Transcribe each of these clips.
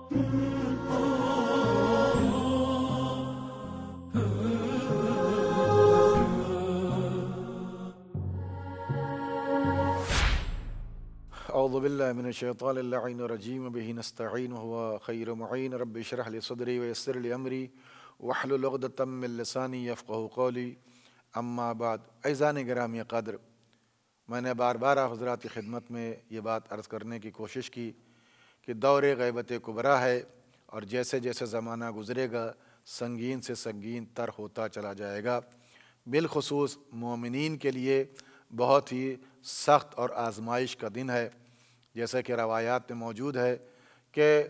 اعوذ باللہ من الشیطان اللعین الرجیم بہ نستعین وهو خیر معین رب اشرح لی صدری ویسر لی امری واحلل عقدۃ من لسانی یفقہوا قولی اما بعد۔ اعزان گرامی قدر، میں نے بار بار حضرات کی خدمت میں یہ بات عرض کرنے کی کوشش کی کہ دور غیبت کبریٰ ہے، اور جیسے جیسے زمانہ گزرے گا سنگین سے سنگین تر ہوتا چلا جائے گا۔ بالخصوص مومنین کے لیے بہت ہی سخت اور آزمائش کا دن ہے، جیسا کہ روایات میں موجود ہے کہ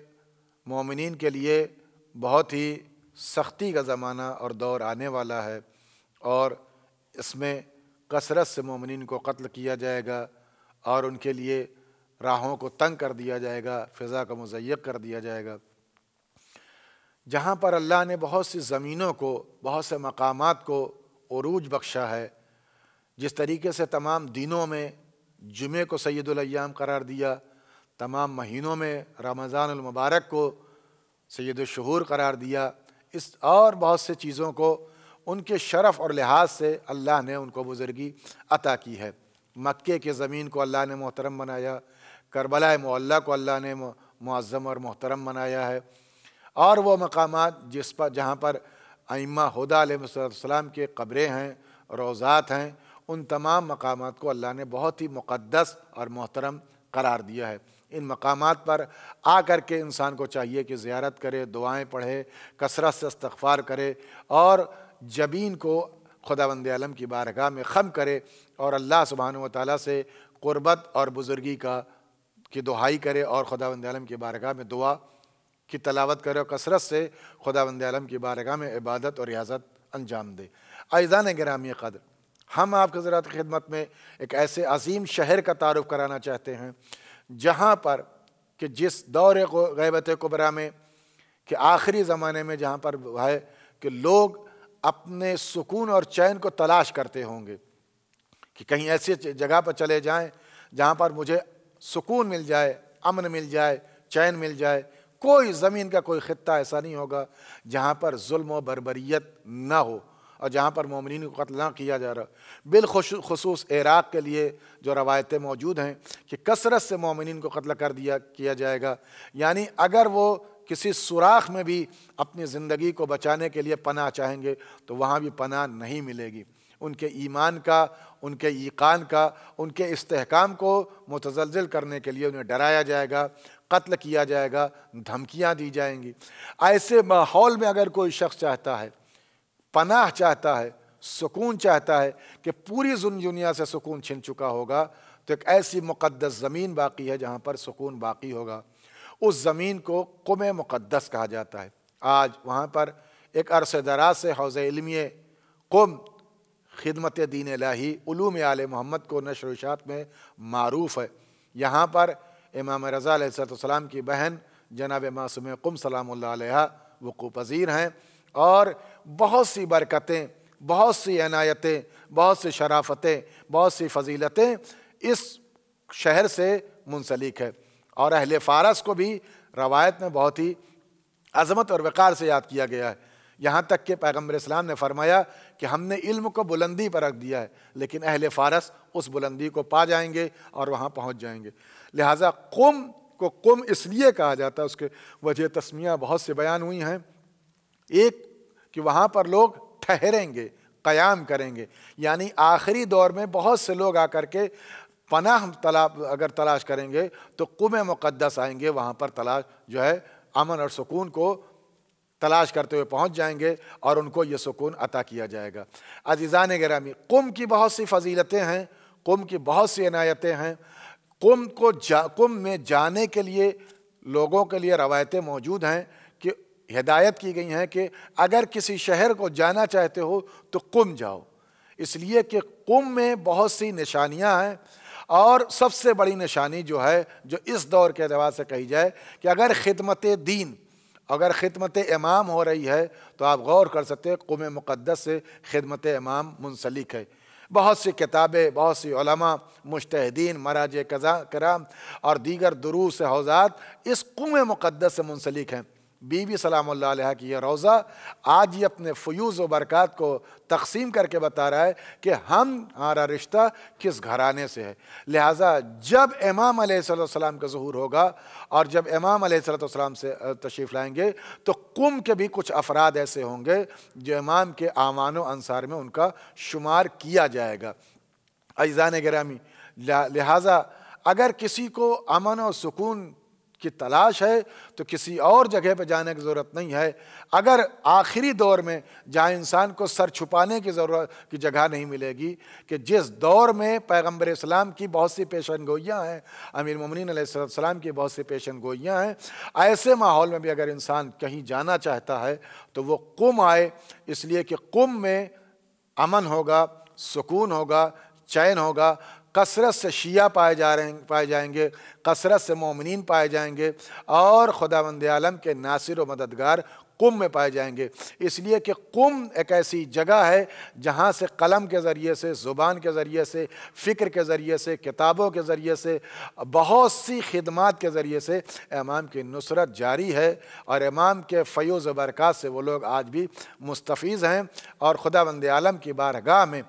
مومنین کے لیے بہت ہی سختی کا زمانہ اور دور آنے والا ہے، اور اس میں کثرت سے مومنین کو قتل کیا جائے گا، اور ان کے لیے راہوں کو تنگ کر دیا جائے گا، فضا کو مضیق کر دیا جائے گا۔ جہاں پر اللہ نے بہت سی زمینوں کو، بہت سے مقامات کو عروج بخشا ہے، جس طریقے سے تمام دنوں میں جمعے کو سید الایام قرار دیا، تمام مہینوں میں رمضان المبارک کو سید الشہور قرار دیا، اس اور بہت سے چیزوں کو ان کے شرف اور لحاظ سے اللہ نے ان کو بزرگی عطا کی ہے۔ مکے کے زمین کو اللہ نے محترم بنایا، کربلا معلیٰ کو اللہ نے معظم اور محترم بنایا ہے، اور وہ مقامات جہاں پر ائمہ ہدیٰ علیہ السلام کے قبریں ہیں، روضات ہیں، ان تمام مقامات کو اللہ نے بہت ہی مقدس اور محترم قرار دیا ہے۔ ان مقامات پر آ کر کے انسان کو چاہیے کہ زیارت کرے، دعائیں پڑھے، کثرت سے استغفار کرے، اور جبین کو خداوند عالم کی بارگاہ میں خم کرے، اور اللہ سبحانہ و تعالیٰ سے قربت اور بزرگی کی دعائی کرے، اور خداوند عالم کی بارگاہ میں دعا کی تلاوت کرے، اور کثرت سے خداوند عالم کی بارگاہ میں عبادت اور ریاضت انجام دے۔ اعزان گرامی قدر، ہم آپ کے حضرات کی خدمت میں ایک ایسے عظیم شہر کا تعارف کرانا چاہتے ہیں جہاں پر کہ جس دور غیبت کبریٰ میں کہ آخری زمانے میں جہاں پر ہے کہ لوگ اپنے سکون اور چین کو تلاش کرتے ہوں گے کہ کہیں ایسی جگہ پر چلے جائیں جہاں پر مجھے سکون مل جائے، امن مل جائے، چین مل جائے۔ کوئی زمین کا کوئی خطہ ایسا نہیں ہوگا جہاں پر ظلم و بربریت نہ ہو، اور جہاں پر مومنین کو قتل نہ کیا جا رہا۔ بالخصوص عراق کے لیے جو روایتیں موجود ہیں کہ کثرت سے مومنین کو قتل کیا جائے گا، یعنی اگر وہ کسی سوراخ میں بھی اپنی زندگی کو بچانے کے لیے پناہ چاہیں گے تو وہاں بھی پناہ نہیں ملے گی۔ ان کے ایمان کا، ان کے ایقان کا، ان کے استحکام کو متزلزل کرنے کے لیے انہیں ڈرایا جائے گا، قتل کیا جائے گا، دھمکیاں دی جائیں گی۔ ایسے ماحول میں اگر کوئی شخص چاہتا ہے، پناہ چاہتا ہے، سکون چاہتا ہے کہ پوری دنیا سے سکون چھن چکا ہوگا، تو ایک ایسی مقدس زمین باقی ہے جہاں پر سکون باقی ہوگا۔ اس زمین کو قم مقدس کہا جاتا ہے۔ آج وہاں پر ایک عرصہ دراز سے حوض علمی قم خدمت دین الہی علوم آل محمد کو نشر و اشاعت میں معروف ہے۔ یہاں پر امام رضا علیہ السلام کی بہن جناب معصوم قم سلام اللہ علیہ وقوع پذیر ہیں، اور بہت سی برکتیں، بہت سی عنایتیں، بہت سی شرافتیں، بہت سی فضیلتیں اس شہر سے منسلک ہے۔ اور اہل فارس کو بھی روایت میں بہت ہی عظمت اور وقار سے یاد کیا گیا ہے، یہاں تک کہ پیغمبر اسلام نے فرمایا کہ ہم نے علم کو بلندی پر رکھ دیا ہے، لیکن اہل فارس اس بلندی کو پا جائیں گے اور وہاں پہنچ جائیں گے۔ لہٰذا قم کو قم اس لیے کہا جاتا ہے، اس کے وجہ تسمیہ بہت سے بیان ہوئی ہیں۔ ایک کہ وہاں پر لوگ ٹھہریں گے، قیام کریں گے، یعنی آخری دور میں بہت سے لوگ آ کر کے پناہ اگر تلاش کریں گے تو قم مقدس آئیں گے، وہاں پر تلاش جو ہے امن اور سکون کو تلاش کرتے ہوئے پہنچ جائیں گے، اور ان کو یہ سکون عطا کیا جائے گا۔ عزیزان گرامی، قم کی بہت سی فضیلتیں ہیں، قم کی بہت سی عنایتیں ہیں۔ قم میں جانے کے لیے لوگوں کے لیے روایتیں موجود ہیں کہ ہدایت کی گئی ہیں کہ اگر کسی شہر کو جانا چاہتے ہو تو قم جاؤ، اس لیے کہ قم میں بہت سی نشانیاں ہیں، اور سب سے بڑی نشانی جو ہے جو اس دور کے اعتبار سے کہی جائے کہ اگر خدمت دین، اگر خدمت امام ہو رہی ہے تو آپ غور کر سکتے ہیں قم مقدس سے خدمت امام منسلک ہے۔ بہت سی کتابیں، بہت سی علماء، مجتہدین، مراجع کرام اور دیگر دروس حوزات اس قم مقدس سے منسلک ہیں۔ بی بی سلام اللہ علیہ کی یہ روضہ آج یہ اپنے فیوز و برکات کو تقسیم کر کے بتا رہا ہے کہ ہمارا رشتہ کس گھرانے سے ہے۔ لہٰذا جب امام علیہ السلام کا ظہور ہوگا اور جب امام علیہ السلام سے تشریف لائیں گے تو قم کے بھی کچھ افراد ایسے ہوں گے جو امام کے اعوان و انصار میں ان کا شمار کیا جائے گا۔ عزیزان گرامی، لہٰذا اگر کسی کو امن و سکون کی تلاش ہے تو کسی اور جگہ پہ جانے کی ضرورت نہیں ہے۔ اگر آخری دور میں جہاں انسان کو سر چھپانے کی ضرورت کی جگہ نہیں ملے گی، کہ جس دور میں پیغمبر اسلام کی بہت سی پیشن گوئیاں ہیں، امیر المومنین علیہ السلام کی بہت سی پیشن گوئیاں ہیں، ایسے ماحول میں بھی اگر انسان کہیں جانا چاہتا ہے تو وہ قم آئے، اس لیے کہ قم میں امن ہوگا، سکون ہوگا، چین ہوگا، کثرت سے شیعہ پائے جائیں گے، کثرت سے مومنین پائے جائیں گے اور خداوند عالم کے ناصر و مددگار قم میں پائے جائیں گے۔ اس لیے کہ قم ایک ایسی جگہ ہے جہاں سے قلم کے ذریعے سے، زبان کے ذریعے سے، فکر کے ذریعے سے، کتابوں کے ذریعے سے، بہت سی خدمات کے ذریعے سے امام کی نصرت جاری ہے، اور امام کے فیوز و برکات سے وہ لوگ آج بھی مستفیض ہیں اور خداوند عالم کی بارگاہ میں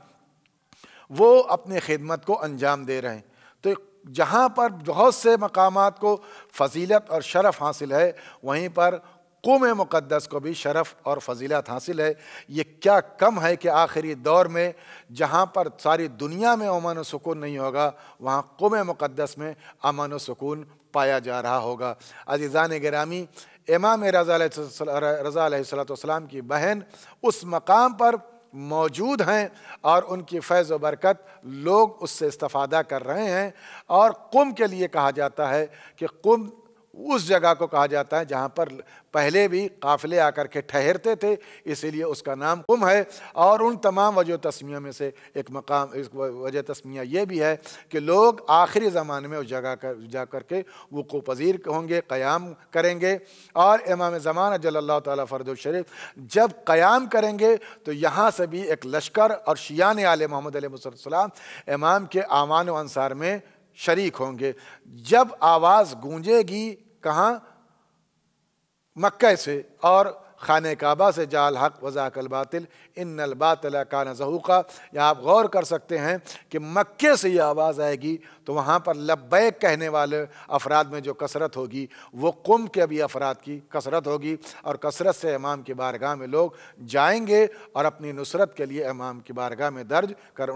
وہ اپنی خدمت کو انجام دے رہے ہیں۔ تو جہاں پر بہت سے مقامات کو فضیلت اور شرف حاصل ہے، وہیں پر قم مقدس کو بھی شرف اور فضیلت حاصل ہے۔ یہ کیا کم ہے کہ آخری دور میں جہاں پر ساری دنیا میں امن و سکون نہیں ہوگا، وہاں قم مقدس میں امن و سکون پایا جا رہا ہوگا۔ عزیزان گرامی، امام رضا علیہ السلام کی بہن اس مقام پر موجود ہیں اور ان کی فیض و برکت لوگ اس سے استفادہ کر رہے ہیں، اور قم کے لیے کہا جاتا ہے کہ قم اس جگہ کو کہا جاتا ہے جہاں پر پہلے بھی قافلے آ کر کے ٹھہرتے تھے، اسی لیے اس کا نام قم ہے۔ اور ان تمام وجہ تسمیہ میں سے ایک وجہ تسمیہ یہ بھی ہے کہ لوگ آخری زمانے میں اس جگہ جا کر کے وقوع پذیر ہوں گے، قیام کریں گے، اور امام زمانہ جل اللہ تعالیٰ فرد الشریف جب قیام کریں گے تو یہاں سے بھی ایک لشکر اور شیعان آل محمد علیہ السلام امام کے اعوان و انصار میں شریک ہوں گے۔ جب آواز گونجے گی کہاں؟ مکہ سے اور خانہ کعبہ سے، جا الحق وذاک الباطل ان الباطل کان زہوقا، یا آپ غور کر سکتے ہیں کہ مکے سے یہ آواز آئے گی تو وہاں پر لبیک کہنے والے افراد میں جو کثرت ہوگی وہ قم کے بھی افراد کی کثرت ہوگی، اور کثرت سے امام کی بارگاہ میں لوگ جائیں گے اور اپنی نصرت کے لیے امام کی بارگاہ میں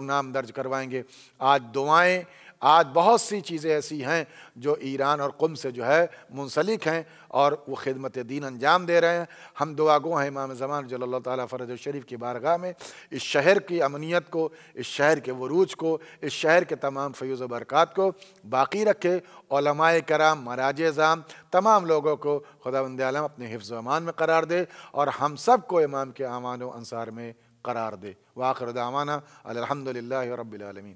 نام درج کروائیں گے۔ آج دعائیں، آج بہت سی چیزیں ایسی ہیں جو ایران اور قم سے جو ہے منسلک ہیں اور وہ خدمت دین انجام دے رہے ہیں۔ ہم دعا گو ہیں امام زمان جل اللہ تعالیٰ فرج الشریف کی بارگاہ میں اس شہر کی امنیت کو، اس شہر کے عروج کو، اس شہر کے تمام فیوز و برکات کو باقی رکھے۔ علماء کرام، مراجع اعظام، تمام لوگوں کو خداوند عالم اپنے حفظ و امان میں قرار دے اور ہم سب کو امام کے اعوان و انصار میں قرار دے۔ وآخر دعوانا الحمدللہ رب العالمین۔